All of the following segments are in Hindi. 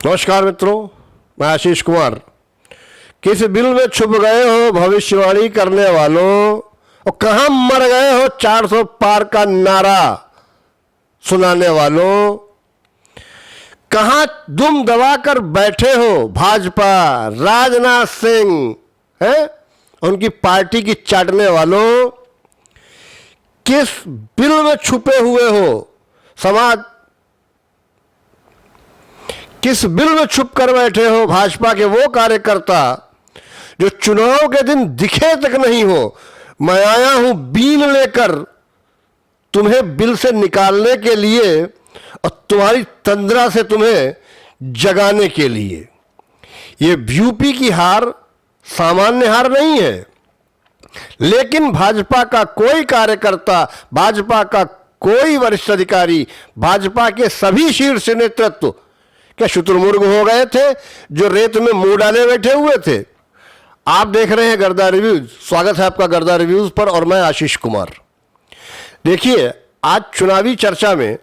नमस्कार मित्रों, मैं आशीष कुमार। किस बिल में छुप गए हो भविष्यवाणी करने वालों, और कहां मर गए हो 400 पार का नारा सुनाने वालों। कहां दुम दबाकर बैठे हो भाजपा, राजनाथ सिंह हैं, उनकी पार्टी की चाटने वालों। किस बिल में छुपे हुए हो समाज, किस बिल में छुप कर बैठे हो भाजपा के वो कार्यकर्ता जो चुनाव के दिन दिखे तक नहीं हो। मैं आया हूं बीन लेकर तुम्हें बिल से निकालने के लिए और तुम्हारी तंद्रा से तुम्हें जगाने के लिए। ये यूपी की हार सामान्य हार नहीं है, लेकिन भाजपा का कोई कार्यकर्ता, भाजपा का कोई वरिष्ठ अधिकारी, भाजपा के सभी शीर्ष नेतृत्व क्या शुतुरमुर्ग हो गए थे जो रेत में मुंह डाले बैठे हुए थे। आप देख रहे हैं गर्दा रिव्यूज। स्वागत है आपका गर्दा रिव्यूज पर, और मैं आशीष कुमार। देखिए, आज चुनावी चर्चा में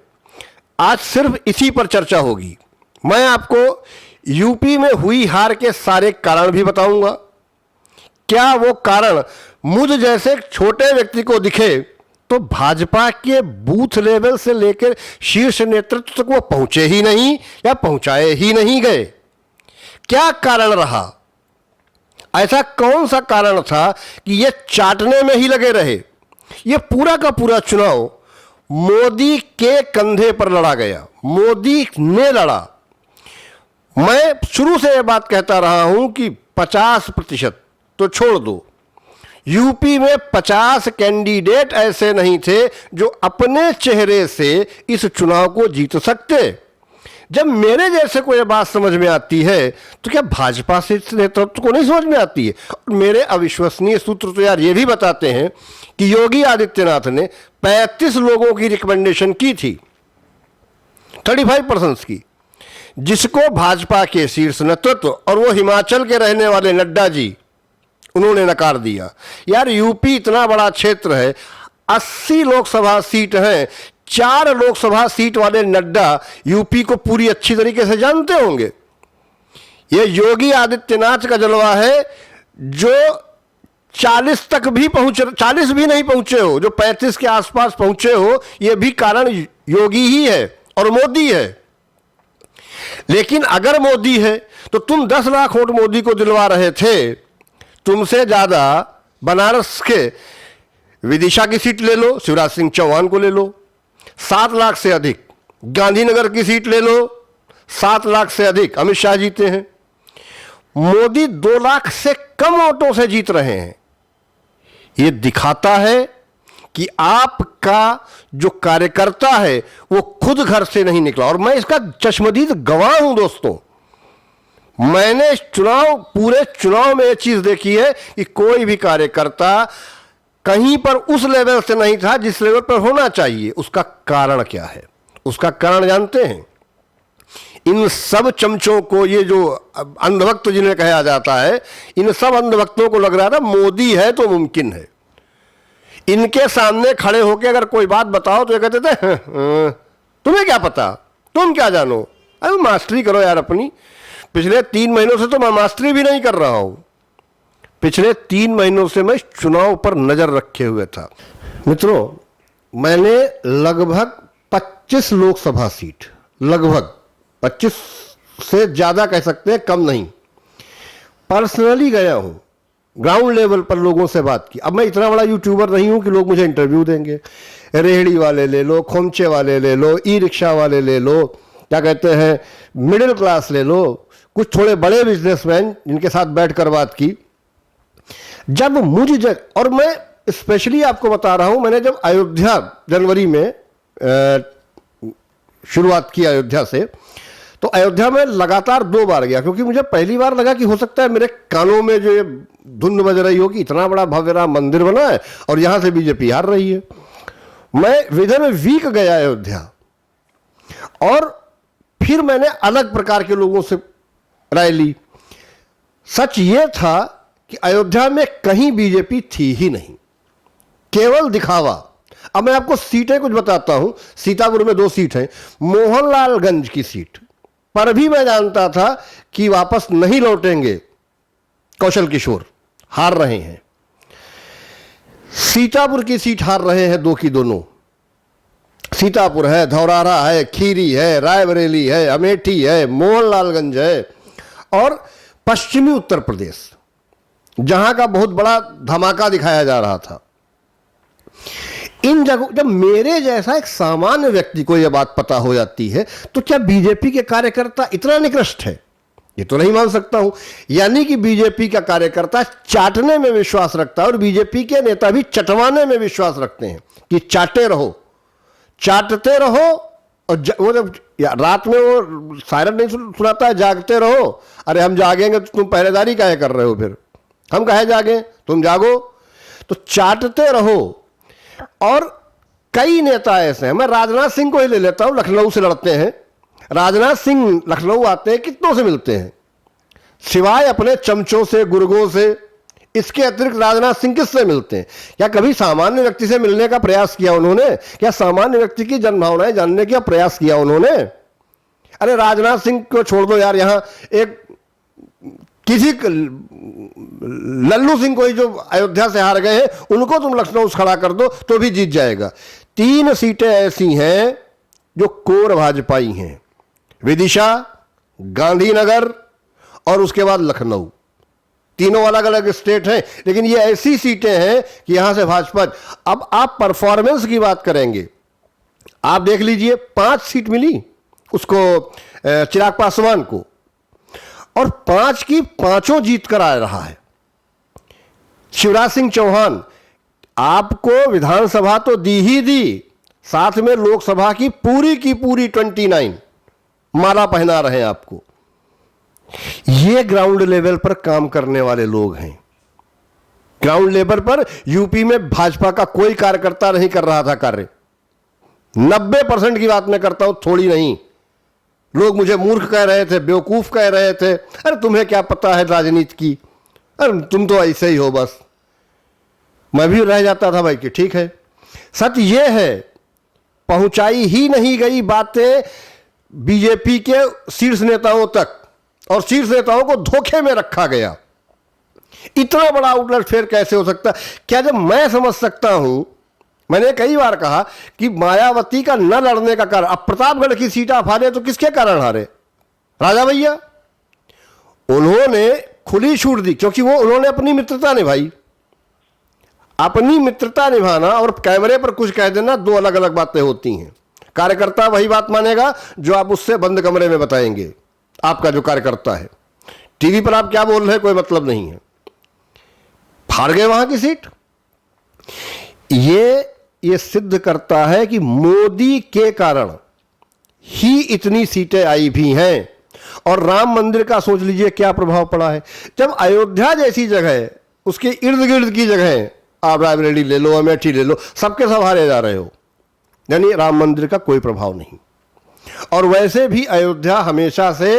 आज सिर्फ इसी पर चर्चा होगी। मैं आपको यूपी में हुई हार के सारे कारण भी बताऊंगा। क्या वो कारण मुझ जैसे छोटे व्यक्ति को दिखे तो भाजपा के बूथ लेवल से लेकर शीर्ष नेतृत्व तक वो पहुंचे ही नहीं या पहुंचाए ही नहीं गए। क्या कारण रहा? ऐसा कौन सा कारण था कि ये चाटने में ही लगे रहे? ये पूरा का पूरा चुनाव मोदी के कंधे पर लड़ा गया, मोदी ने लड़ा। मैं शुरू से ये बात कहता रहा हूं कि 50% तो छोड़ दो, यूपी में 50 कैंडिडेट ऐसे नहीं थे जो अपने चेहरे से इस चुनाव को जीत सकते। जब मेरे जैसे को यह बात समझ में आती है तो क्या भाजपा से नेतृत्व को नहीं समझ में आती है? मेरे अविश्वसनीय सूत्र तो यार ये भी बताते हैं कि योगी आदित्यनाथ ने 35 लोगों की रिकमेंडेशन की थी, 35% की, जिसको भाजपा के शीर्ष नेतृत्व और वो हिमाचल के रहने वाले नड्डा जी, उन्होंने नकार दिया। यार, यूपी इतना बड़ा क्षेत्र है, 80 लोकसभा सीट हैं। 4 लोकसभा सीट वाले नड्डा यूपी को पूरी अच्छी तरीके से जानते होंगे। ये योगी आदित्यनाथ का जलवा है जो 40 तक भी 40 भी नहीं पहुंचे हो, जो 35 के आसपास पहुंचे हो, यह भी कारण योगी ही है और मोदी है। लेकिन अगर मोदी है तो तुम 10 लाख वोट मोदी को दिलवा रहे थे। तुमसे ज्यादा बनारस के विदिशा की सीट ले लो, शिवराज सिंह चौहान को ले लो, 7 लाख से अधिक। गांधीनगर की सीट ले लो, 7 लाख से अधिक अमित शाह जीते हैं। मोदी 2 लाख से कम वोटों से जीत रहे हैं। यह दिखाता है कि आपका जो कार्यकर्ता है वो खुद घर से नहीं निकला, और मैं इसका चश्मदीद गवाह हूं दोस्तों। मैंने पूरे चुनाव में यह चीज देखी है कि कोई भी कार्यकर्ता कहीं पर उस लेवल से नहीं था जिस लेवल पर होना चाहिए। उसका कारण क्या है? उसका कारण जानते हैं? इन सब चमचों को, ये जो अंधभक्त जिन्हें कहा जाता है, इन सब अंधभक्तों को लग रहा था मोदी है तो मुमकिन है। इनके सामने खड़े होकर अगर कोई बात बताओ तो ये कहते थे तुम्हें क्या पता, तुम क्या जानो, अरे मास्टरी करो यार अपनी। पिछले 3 महीनों से तो मैं मास्टरी भी नहीं कर रहा हूं। पिछले 3 महीनों से मैं चुनाव पर नजर रखे हुए था। मित्रों, मैंने लगभग 25 लोकसभा सीट, लगभग 25 से ज्यादा कह सकते हैं, कम नहीं, पर्सनली गया हूं, ग्राउंड लेवल पर लोगों से बात की। अब मैं इतना बड़ा यूट्यूबर नहीं हूं कि लोग मुझे इंटरव्यू देंगे। रेहड़ी वाले ले लो, खोमचे वाले ले लो, ई रिक्शा वाले ले लो, क्या कहते हैं, मिडिल क्लास ले लो, कुछ थोड़े बड़े बिजनेसमैन जिनके साथ बैठकर बात की। जब और मैं स्पेशली आपको बता रहा हूं, मैंने जब अयोध्या जनवरी में शुरुआत की अयोध्या से, तो अयोध्या में लगातार 2 बार गया, क्योंकि मुझे पहली बार लगा कि हो सकता है मेरे कानों में जो ये धुन बज रही हो कि इतना बड़ा भव्य राम मंदिर बना है और यहां से बीजेपी हार रही है। मैं विदिन अ वीक गया अयोध्या, और फिर मैंने अलग प्रकार के लोगों से राय ली। सच ये था कि अयोध्या में कहीं बीजेपी थी ही नहीं, केवल दिखावा। अब मैं आपको सीटें कुछ बताता हूं। सीतापुर में 2 सीट हैं। मोहनलालगंज की सीट पर भी मैं जानता था कि वापस नहीं लौटेंगे। कौशल किशोर हार रहे हैं, सीतापुर की सीट हार रहे हैं, दो की दोनों। सीतापुर है, धौरारा है, खीरी है, रायबरेली है, अमेठी है, मोहनलालगंज है और पश्चिमी उत्तर प्रदेश, जहां का बहुत बड़ा धमाका दिखाया जा रहा था। इन जगहों जब मेरे जैसा एक सामान्य व्यक्ति को यह बात पता हो जाती है तो क्या बीजेपी के कार्यकर्ता इतना निकृष्ट है? ये तो नहीं मान सकता हूं। यानी कि बीजेपी का कार्यकर्ता चाटने में विश्वास रखता है और बीजेपी के नेता भी चटवाने में विश्वास रखते हैं कि चाटे रहो, चाटते रहो। और वो जब रात में वो सायरन नहीं सुनाता है, जागते रहो। अरे हम जागेंगे तो तुम पहरेदारी काहे कर रहे हो? फिर हम काहे जागें, तुम जागो। तो चाटते रहो। और कई नेता ऐसे हैं, मैं राजनाथ सिंह को ही ले लेता हूं, लखनऊ से लड़ते हैं। राजनाथ सिंह लखनऊ आते हैं, कितनों से मिलते हैं सिवाय अपने चमचों से, गुर्गों से? इसके अतिरिक्त राजनाथ सिंह किससे मिलते हैं? क्या कभी सामान्य व्यक्ति से मिलने का प्रयास किया उन्होंने? क्या सामान्य व्यक्ति की जनभावनाएं जानने का प्रयास किया उन्होंने? अरे राजनाथ सिंह को छोड़ दो यार, यहां एक किसी लल्लू सिंह को ही जो अयोध्या से हार गए हैं, उनको तुम लखनऊ से खड़ा कर दो तो भी जीत जाएगा। 3 सीटें ऐसी हैं जो कोर भाजपाई हैं, विदिशा, गांधीनगर और उसके बाद लखनऊ। तीनों अलग अलग स्टेट हैं, लेकिन ये ऐसी सीटें हैं कि यहां से भाजपा। अब आप परफॉर्मेंस की बात करेंगे, आप देख लीजिए 5 सीट मिली उसको, चिराग पासवान को, और 5 की 5 जीत कर आ रहा है। शिवराज सिंह चौहान, आपको विधानसभा तो दी ही दी, साथ में लोकसभा की पूरी 29 माला पहना रहे हैं आपको। ये ग्राउंड लेवल पर काम करने वाले लोग हैं। ग्राउंड लेवल पर यूपी में भाजपा का कोई कार्यकर्ता नहीं कर रहा था कार्य। 90% की बात मैं करता हूं, थोड़ी नहीं। लोग मुझे मूर्ख कह रहे थे, बेवकूफ कह रहे थे, अरे तुम्हें क्या पता है राजनीति की, अरे तुम तो ऐसे ही हो बस। मैं भी रह जाता था भाई कि ठीक है। सत्य यह है, पहुंचाई ही नहीं गई बातें बीजेपी के शीर्ष नेताओं तक, और शीर्ष नेताओं को धोखे में रखा गया। इतना बड़ा आउटलेट फेर कैसे हो सकता? क्या जब मैं समझ सकता हूं, मैंने कई बार कहा कि मायावती का न लड़ने का कारण, अब प्रतापगढ़ की सीट आप हारे तो किसके कारण हारे? राजा भैया, उन्होंने खुली छूट दी, क्योंकि वो उन्होंने अपनी मित्रता निभाई। अपनी मित्रता निभाना और कैमरे पर कुछ कह देना दो अलग अलग बातें होती हैं। कार्यकर्ता वही बात मानेगा जो आप उससे बंद कमरे में बताएंगे। आपका जो कार्यकर्ता है, टीवी पर आप क्या बोल रहे हैं कोई मतलब नहीं है। हार गए वहां की सीट। ये सिद्ध करता है कि मोदी के कारण ही इतनी सीटें आई भी हैं। और राम मंदिर का सोच लीजिए क्या प्रभाव पड़ा है। जब अयोध्या जैसी जगह, उसके इर्द गिर्द की जगह, आप रायबरेली ले लो, अमेठी ले लो, सबके सब हारे जा रहे हो, यानी राम मंदिर का कोई प्रभाव नहीं। और वैसे भी अयोध्या हमेशा से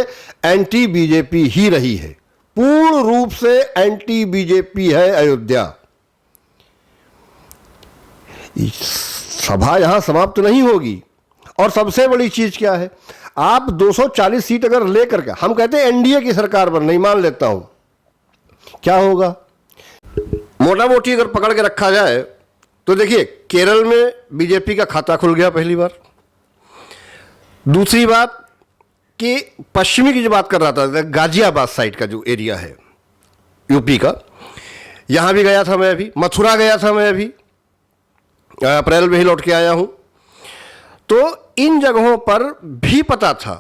एंटी बीजेपी ही रही है, पूर्ण रूप से एंटी बीजेपी है अयोध्या। सभा यहां समाप्त नहीं होगी। और सबसे बड़ी चीज क्या है, आप 240 सीट अगर लेकर के, हम कहते हैं एनडीए की सरकार पर, नहीं मान लेता हूं, क्या होगा? मोटा मोटी अगर पकड़ के रखा जाए तो देखिए, केरल में बीजेपी का खाता खुल गया पहली बार। दूसरी बात कि पश्चिमी की जो बात कर रहा था, गाजियाबाद साइड का जो एरिया है यूपी का, यहां भी गया था मैं अभी, मथुरा गया था मैं अभी, अप्रैल में ही लौट के आया हूं। तो इन जगहों पर भी पता था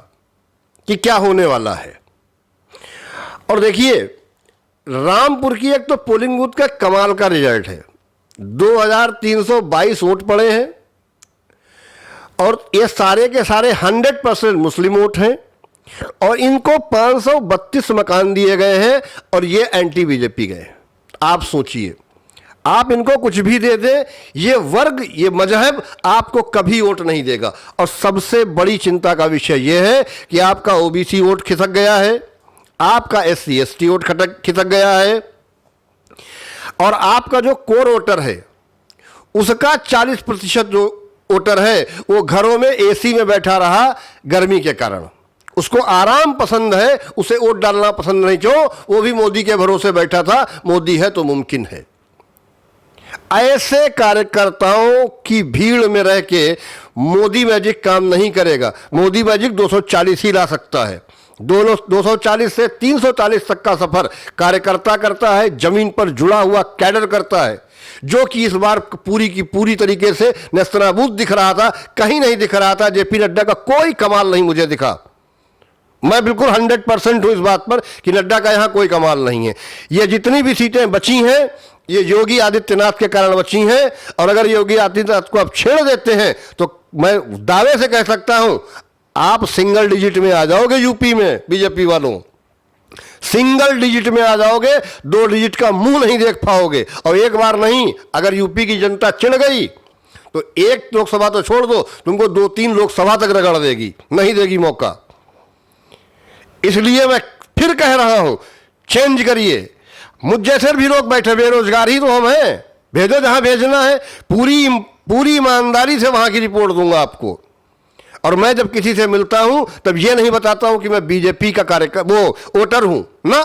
कि क्या होने वाला है। और देखिए, रामपुर की एक तो पोलिंग बूथ का कमाल का रिजल्ट है, 2322 वोट पड़े हैं और ये सारे के सारे 100% मुस्लिम वोट हैं। और इनको 532 मकान दिए गए हैं और ये एंटी बीजेपी गए। आप सोचिए, आप इनको कुछ भी दे दें, ये वर्ग, ये मजहब आपको कभी वोट नहीं देगा। और सबसे बड़ी चिंता का विषय यह है कि आपका ओबीसी वोट खिसक गया है, आपका एससी एसटी वोट खिसक गया है, और आपका जो कोर वोटर है उसका 40% जो वोटर है वो घरों में एसी में बैठा रहा गर्मी के कारण, उसको आराम पसंद है, उसे वोट डालना पसंद नहीं। क्यों? वो भी मोदी के भरोसे बैठा था, मोदी है तो मुमकिन है। ऐसे कार्यकर्ताओं की भीड़ में रह के मोदी मैजिक काम नहीं करेगा। मोदी मैजिक 240 ही ला सकता है। 240 से 340 तक का सफर कार्यकर्ता करता है, जमीन पर जुड़ा हुआ कैडर करता है, जो कि इस बार पूरी की पूरी तरीके से नेस्तनाबूद दिख रहा था, कहीं नहीं दिख रहा था। जेपी नड्डा का कोई कमाल नहीं मुझे दिखा। मैं बिल्कुल 100% हूं इस बात पर कि नड्डा का यहां कोई कमाल नहीं है। ये जितनी भी सीटें बची हैं, ये योगी आदित्यनाथ के कारण बची हैं, और अगर योगी आदित्यनाथ को आप छेड़ देते हैं तो मैं दावे से कह सकता हूं आप सिंगल डिजिट में आ जाओगे। यूपी में बीजेपी वालों सिंगल डिजिट में आ जाओगे, 2 डिजिट का मुंह नहीं देख पाओगे। और एक बार नहीं, अगर यूपी की जनता चिढ़ गई तो एक लोकसभा तो छोड़ दो, तुमको 2-3 लोकसभा तक रगड़ देगी, नहीं देगी मौका। इसलिए मैं फिर कह रहा हूं, चेंज करिए। मुझ जैसे भी लोग बैठे, बेरोजगार ही तो हम हैं, भेजो जहां भेजना है। पूरी ईमानदारी से वहां की रिपोर्ट दूंगा आपको। और मैं जब किसी से मिलता हूं तब यह नहीं बताता हूं कि मैं बीजेपी का वो वोटर हूं ना,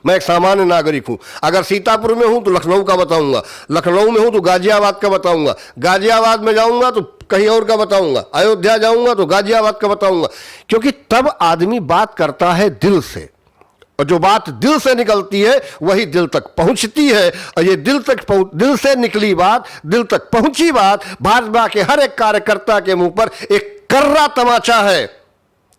मैं एक सामान्य नागरिक हूं। अगर सीतापुर में हूं तो लखनऊ का बताऊंगा, लखनऊ में हूं तो गाजियाबाद का बताऊंगा, गाजियाबाद में जाऊंगा तो कहीं और का बताऊंगा, अयोध्या जाऊंगा तो गाजियाबाद का बताऊंगा। क्योंकि तब आदमी बात करता है दिल से, और जो बात दिल से निकलती है वही दिल तक पहुंचती है। और ये दिल से निकली बात, दिल तक पहुंची बात भाजपा के हर एक कार्यकर्ता के मुंह पर एक कर्रा तमाचा है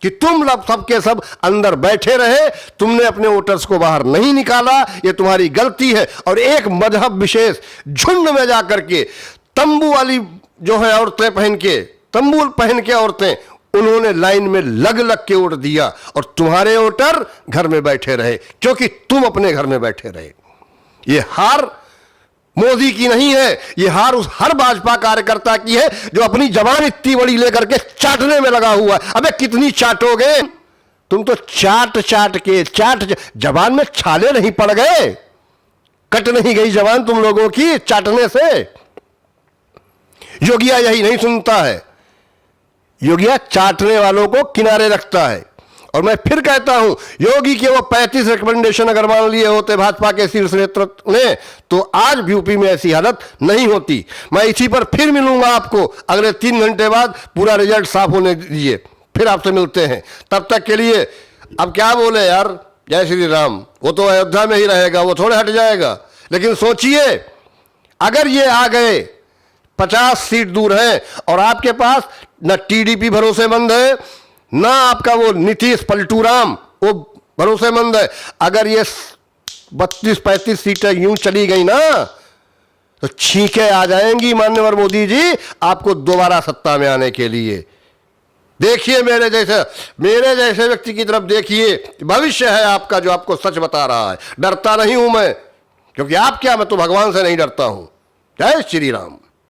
कि तुम लोग सबके सब अंदर बैठे रहे, तुमने अपने वोटर्स को बाहर नहीं निकाला, ये तुम्हारी गलती है। और एक मजहब विशेष झुंड में जाकर के तंबू वाली जो है औरतें पहन के, तंबू पहन के औरतें, उन्होंने लाइन में लग लग के वोट दिया, और तुम्हारे वोटर घर में बैठे रहे क्योंकि तुम अपने घर में बैठे रहे। ये हार मोदी की नहीं है, ये हार उस हर भाजपा कार्यकर्ता की है जो अपनी जबान इतनी बड़ी लेकर के चाटने में लगा हुआ है। अबे कितनी चाटोगे तुम? तो चाट जबान में छाले नहीं पड़ गए, कट नहीं गई जबान तुम लोगों की चाटने से। योगिया यही नहीं सुनता है, योगिया चाटने वालों को किनारे रखता है। और मैं फिर कहता हूं, योगी के वो 35 रिकमेंडेशन अगर मान लिए होते भाजपा के शीर्ष नेतृत्व ने तो आज भी यूपी में ऐसी हालत नहीं होती। मैं इसी पर फिर मिलूंगा आपको अगले 3 घंटे बाद, पूरा रिजल्ट साफ होने दीजिए, फिर आपसे मिलते हैं। तब तक के लिए अब क्या बोले यार, जय श्री राम। वो तो अयोध्या में ही रहेगा, वो थोड़े हट जाएगा। लेकिन सोचिए, अगर ये आ गए, 50 सीट दूर है, और आपके पास न टीडीपी भरोसेमंद है, ना आपका वो नीतीश पलटूराम वो भरोसेमंद है। अगर ये 32-35 सीटें यूं चली गई ना तो छींके आ जाएंगी माननीय मोदी जी आपको दोबारा सत्ता में आने के लिए। देखिए मेरे जैसे व्यक्ति की तरफ देखिए, भविष्य है आपका जो आपको सच बता रहा है। डरता नहीं हूं मैं, क्योंकि आप क्या, मैं तो भगवान से नहीं डरता हूं। जय श्री राम।